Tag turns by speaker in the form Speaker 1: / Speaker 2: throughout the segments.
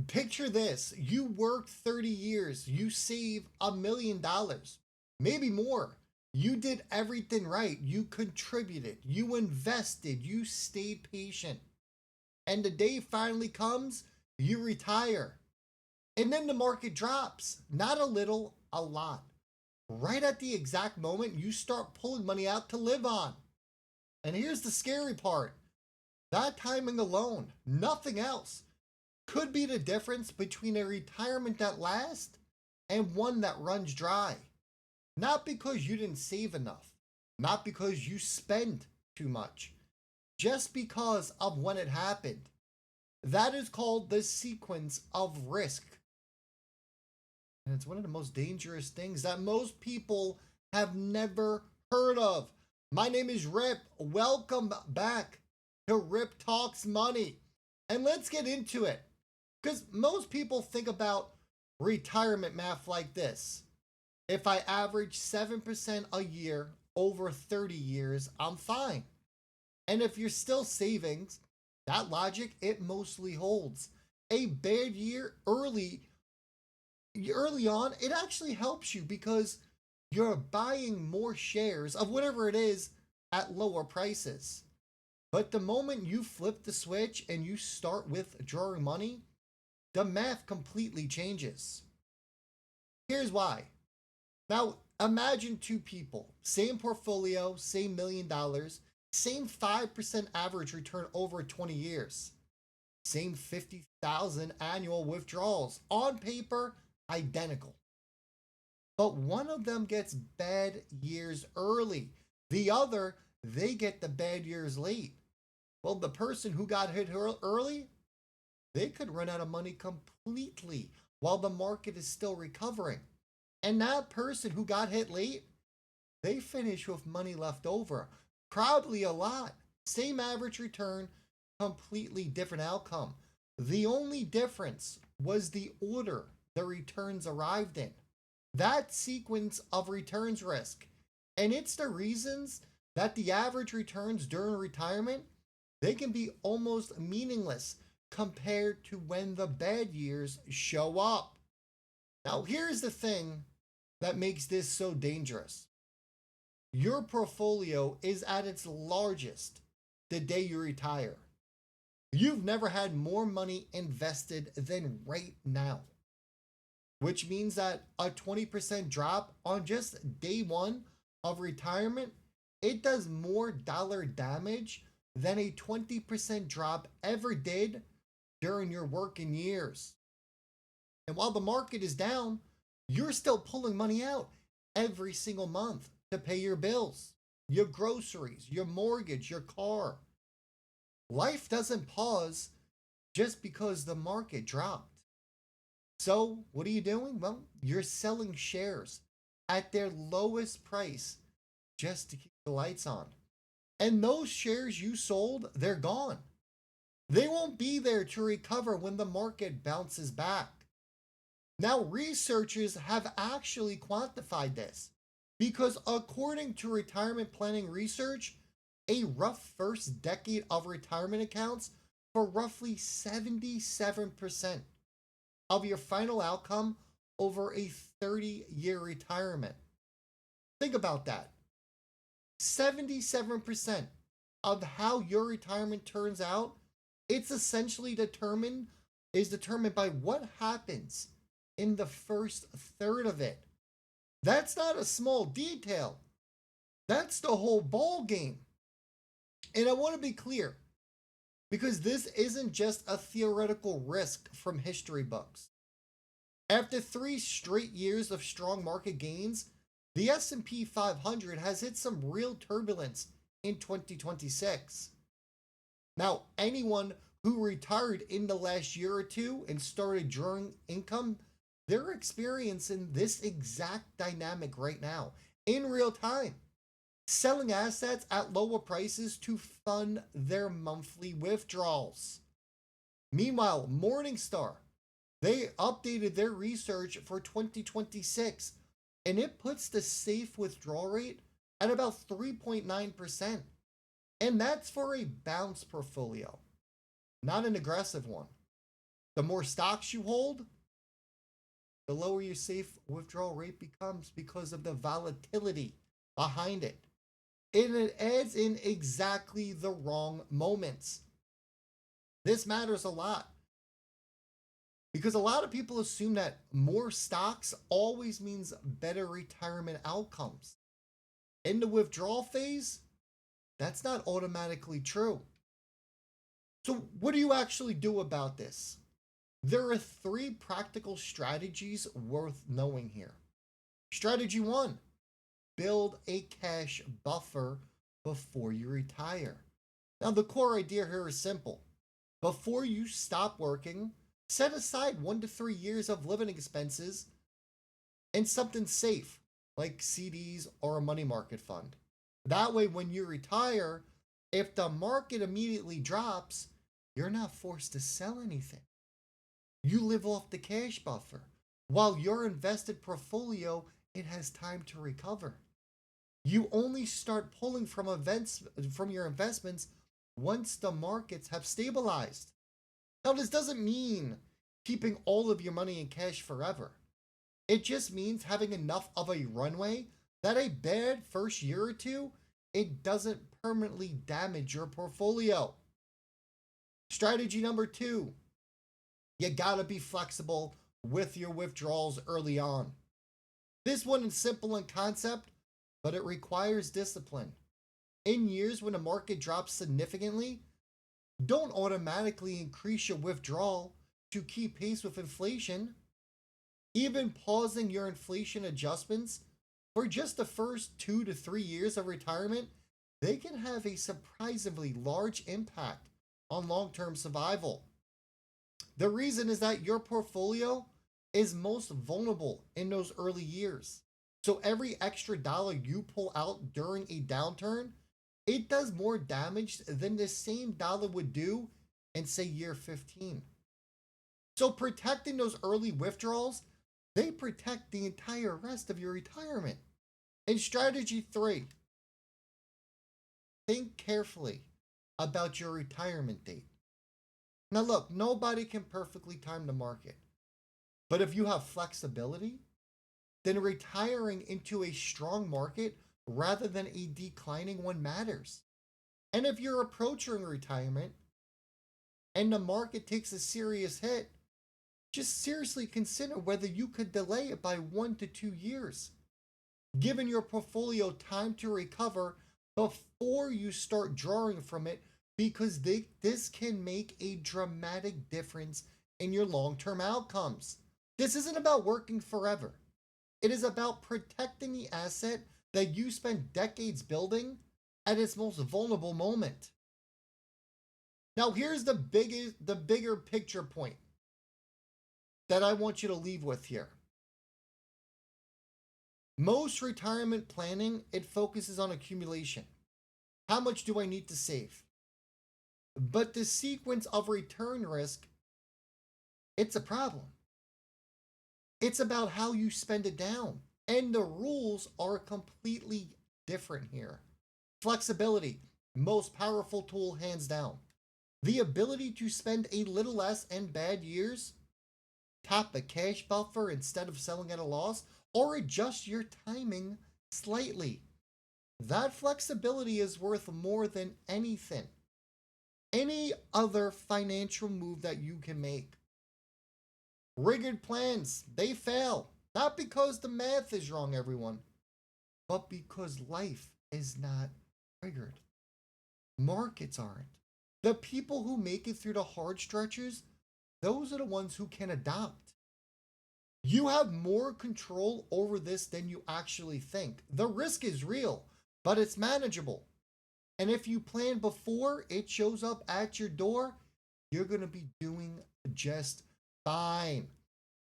Speaker 1: Picture this. You work 30 years, you save $1 million, maybe more. You did everything right. You contributed, you invested, you stayed patient. And the day finally comes, you retire. And then the market drops. Not a little, a lot. Right at the exact moment you start pulling money out to live on. And here's the scary part, that timing alone, nothing else, could be the difference between a retirement that lasts and one that runs dry. Not because you didn't save enough, not because you spend too much, just because of when it happened. That is called the sequence of risk. And it's one of the most dangerous things that most people have never heard of. My name is Rip. Welcome back to Rip Talks Money. And let's get into it. Because most people think about retirement math like this. If I average 7% a year over 30 years, I'm fine. And if you're still saving, that logic, it mostly holds. A bad year early on, it actually helps you because you're buying more shares of whatever it is at lower prices. But the moment you flip the switch and you start withdrawing money, the math completely changes. Here's why. Now, imagine two people, same portfolio, same $1 million, same 5% average return over 20 years, same 50,000 annual withdrawals. On paper, identical. But one of them gets bad years early. The other, they get the bad years late. Well, the person who got hit early, they could run out of money completely while the market is still recovering. And that person who got hit late, they finish with money left over. Probably a lot. Same average return, completely different outcome. The only difference was the order the returns arrived in. That sequence of returns risk. And it's the reasons that the average returns during retirement, they can be almost meaningless compared to when the bad years show up. Now, here's the thing that makes this so dangerous. Your portfolio is at its largest the day you retire. You've never had more money invested than right now, which means that a 20% drop on just day one of retirement, it does more dollar damage than a 20% drop ever did during your working years. And while the market is down, you're still pulling money out every single month to pay your bills, your groceries, your mortgage, your car. Life doesn't pause just because the market dropped. So, what are you doing? Well, you're selling shares at their lowest price just to keep the lights on. And those shares you sold, they're gone. They won't be there to recover when the market bounces back. Now, researchers have actually quantified this because, according to retirement planning research, a rough first decade of retirement accounts for roughly 77% of your final outcome over a 30-year retirement. Think about that. 77% of how your retirement turns out, it's essentially determined by what happens in the first third of it. That's not a small detail. That's the whole ball game. And I want to be clear, because this isn't just a theoretical risk from history books. After 3 straight years of strong market gains, the S&P 500 has hit some real turbulence in 2026. Now, anyone who retired in the last year or two and started drawing income, they're experiencing this exact dynamic right now in real time, selling assets at lower prices to fund their monthly withdrawals. Meanwhile, Morningstar, they updated their research for 2026 and it puts the safe withdrawal rate at about 3.9%. And that's for a balanced portfolio, not an aggressive one. The more stocks you hold, the lower your safe withdrawal rate becomes because of the volatility behind it. And it adds in exactly the wrong moments. This matters a lot because a lot of people assume that more stocks always means better retirement outcomes. In the withdrawal phase, that's not automatically true. So, what do you actually do about this? There are 3 practical strategies worth knowing here. Strategy 1, build a cash buffer before you retire. Now, the core idea here is simple. Before you stop working, set aside 1 to 3 years of living expenses and something safe like CDs or a money market fund. That way, when you retire, if the market immediately drops, you're not forced to sell anything. You live off the cash buffer. While your invested portfolio, it has time to recover. You only start pulling from your investments once the markets have stabilized. Now, this doesn't mean keeping all of your money in cash forever. It just means having enough of a runway that a bad first year or two, it doesn't permanently damage your portfolio. Strategy number 2, you gotta be flexible with your withdrawals early on. This one is simple in concept, but it requires discipline. In years when the market drops significantly, don't automatically increase your withdrawal to keep pace with inflation. Even pausing your inflation adjustments for just the first 2 to 3 years of retirement, they can have a surprisingly large impact on long-term survival. The reason is that your portfolio is most vulnerable in those early years. So every extra dollar you pull out during a downturn, it does more damage than the same dollar would do in, say, year 15. So protecting those early withdrawals, they protect the entire rest of your retirement. And strategy 3, think carefully about your retirement date. Now look, nobody can perfectly time the market. But if you have flexibility, then retiring into a strong market rather than a declining one matters. And if you're approaching retirement and the market takes a serious hit, just seriously consider whether you could delay it by 1 to 2 years, giving your portfolio time to recover before you start drawing from it, because this can make a dramatic difference in your long-term outcomes. This isn't about working forever. It is about protecting the asset that you spent decades building at its most vulnerable moment. Now, here's the bigger picture point that I want you to leave with here. Most retirement planning, it focuses on accumulation. How much do I need to save? But the sequence of return risk, it's a problem. It's about how you spend it down. And the rules are completely different here. Flexibility, most powerful tool hands down. The ability to spend a little less in bad years, tap the cash buffer instead of selling at a loss, or adjust your timing slightly. That flexibility is worth more than anything. Any other financial move that you can make. Rigged plans, they fail. Not because the math is wrong, everyone, but because life is not triggered. Markets aren't. The people who make it through the hard stretches, those are the ones who can adapt. You have more control over this than you actually think. The risk is real, but it's manageable. And if you plan before it shows up at your door, you're going to be doing just fine.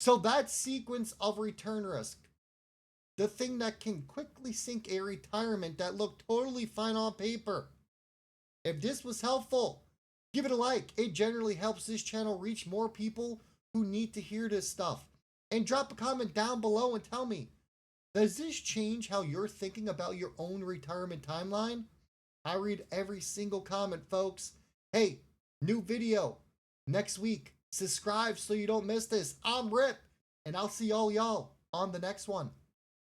Speaker 1: So that sequence of return risk, the thing that can quickly sink a retirement that looked totally fine on paper. If this was helpful, give it a like. It generally helps this channel reach more people who need to hear this stuff. And drop a comment down below and tell me, does this change how you're thinking about your own retirement timeline? I read every single comment, folks. Hey, new video next week. subscribe so you don't miss this. I'm Rip, and I'll see all y'all on the next one.